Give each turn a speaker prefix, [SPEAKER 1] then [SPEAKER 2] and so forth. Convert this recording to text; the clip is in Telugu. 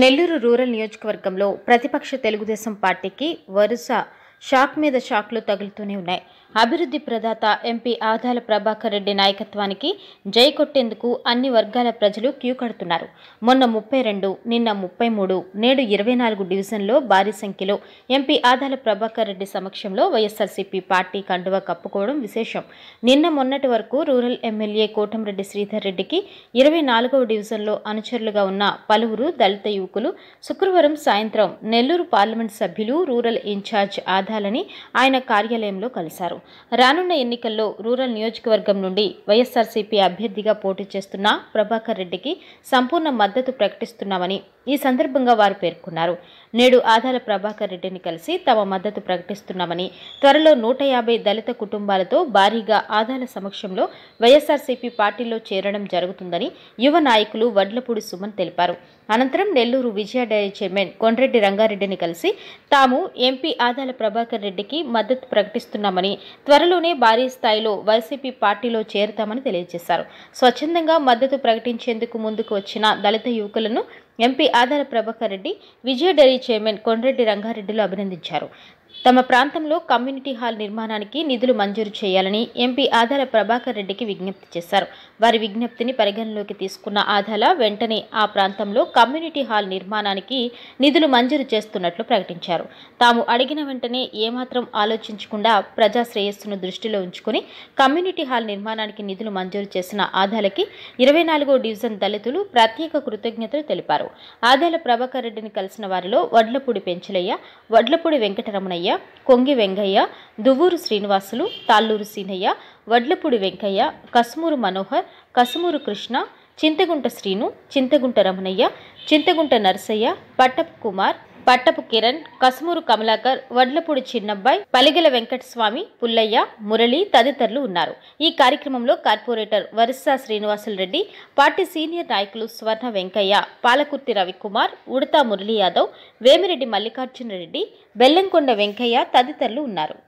[SPEAKER 1] నెల్లూరు రూరల్ నియోజకవర్గంలో ప్రతిపక్ష తెలుగుదేశం పార్టీకి వరుస షాక్ మీద షాక్లు తగులుతూనే ఉన్నాయి. అభివృద్ధి ప్రదాత ఎంపీ ఆదాల ప్రభాకర్ రెడ్డి నాయకత్వానికి జై కొట్టేందుకు అన్ని వర్గాల ప్రజలు క్యూ కడుతున్నారు. మొన్న 32, నిన్న 33, నేడు 24 డివిజన్లో భారీ సంఖ్యలో ఎంపీ ఆదాల ప్రభాకర్ రెడ్డి సమక్షంలో వైఎస్ఆర్సీపీ పార్టీ కండువా కప్పుకోవడం విశేషం. నిన్న మొన్నటి వరకు రూరల్ ఎమ్మెల్యే కోటంరెడ్డి శ్రీధర్ రెడ్డికి 24వ డివిజన్లో అనుచరులుగా ఉన్న పలువురు దళిత యువకులు శుక్రవారం సాయంత్రం నెల్లూరు పార్లమెంట్ సభ్యులు రూరల్ ఇన్ఛార్జ్ ఆదాలని ఆయన కార్యాలయంలో కలిశారు. రానున్న ఎన్నికల్లో రూరల్ నియోజకవర్గం నుండి వైఎస్ఆర్సీపీ అభ్యర్థిగా పోటీ చేస్తున్న ప్రభాకర్ రెడ్డికి సంపూర్ణ మద్దతు ప్రకటిస్తున్నామని ఈ సందర్భంగా వారు పేర్కొన్నారు. నేడు ఆదాల ప్రభాకర్ రెడ్డిని కలిసి తమ మద్దతు ప్రకటిస్తున్నామని, త్వరలో 150 దళిత కుటుంబాలతో భారీగా ఆదాల సమక్షంలో వైఎస్ఆర్సీపీ పార్టీలో చేరడం జరుగుతుందని యువ నాయకులు వడ్లపూడి సుమన్ తెలిపారు. అనంతరం నెల్లూరు విజయ డైరీ చైర్మన్ కొండ్రెడ్డి రంగారెడ్డిని కలిసి తాము ఎంపీ ఆదాల ప్రభాకర్ రెడ్డికి మద్దతు ప్రకటిస్తున్నామని, త్వరలోనే భారీ స్థాయిలో వైసీపీ పార్టీలో చేరుతామని తెలియజేశారు. స్వచ్ఛందంగా మద్దతు ప్రకటించేందుకు ముందుకు వచ్చిన దళిత యువకులను ఎంపీ ఆదాల ప్రభాకర్ రెడ్డి, విజయ డైరీ చైర్మన్ కొండ్రెడ్డి రంగారెడ్డిలు అభినందించారు. తమ ప్రాంతంలో కమ్యూనిటీ హాల్ నిర్మాణానికి నిధులు మంజూరు చేయాలని ఎంపీ ఆదాల ప్రభాకర్ రెడ్డికి విజ్ఞప్తి చేశారు. వారి విజ్ఞప్తిని పరిగణలోకి తీసుకున్న ఆదాల వెంటనే ఆ ప్రాంతంలో కమ్యూనిటీ హాల్ నిర్మాణానికి నిధులు మంజూరు చేస్తున్నట్లు ప్రకటించారు. తాము అడిగిన వెంటనే ఏమాత్రం ఆలోచించకుండా ప్రజా శ్రేయస్సును దృష్టిలో ఉంచుకుని కమ్యూనిటీ హాల్ నిర్మాణానికి నిధులు మంజూరు చేసిన ఆదాలకి 24వ డివిజన్ దళితులు ప్రత్యేక కృతజ్ఞతలు తెలిపారు. ఆదాల ప్రభాకర్ రెడ్డిని కలిసిన వారిలో వడ్లపూడి పెంచలయ్య, వడ్లపూడి వెంకటరమణయ్య, కొంగి వెంగయ్య, దువ్వూరు శ్రీనివాసులు, తాళ్ళూరు సీనయ్య, వడ్లపూడి వెంకయ్య, కసుమూరు మనోహర్, కసుమూరు కృష్ణ, చింతగుంట శ్రీను, చింతగుంట రమణయ్య, చింతగుంట నర్సయ్య, పట్టపు కుమార్, పట్టపు కిరణ్, కసుమూరు కమలాకర్, వడ్లపూడి చిన్నబ్బాయి, పలిగల వెంకటస్వామి, పుల్లయ్య, మురళి తదితరులు ఉన్నారు. ఈ కార్యక్రమంలో corporator Varissa Srinivasulu Reddy, party senior నాయకులు స్వర్ణ వెంకయ్య, పాలకుర్తి రవికుమార్, ఉడతా మురళీ యాదవ్, వేమిరెడ్డి మల్లికార్జున రెడ్డి, బెల్లంకొండ వెంకయ్య తదితరులు ఉన్నారు.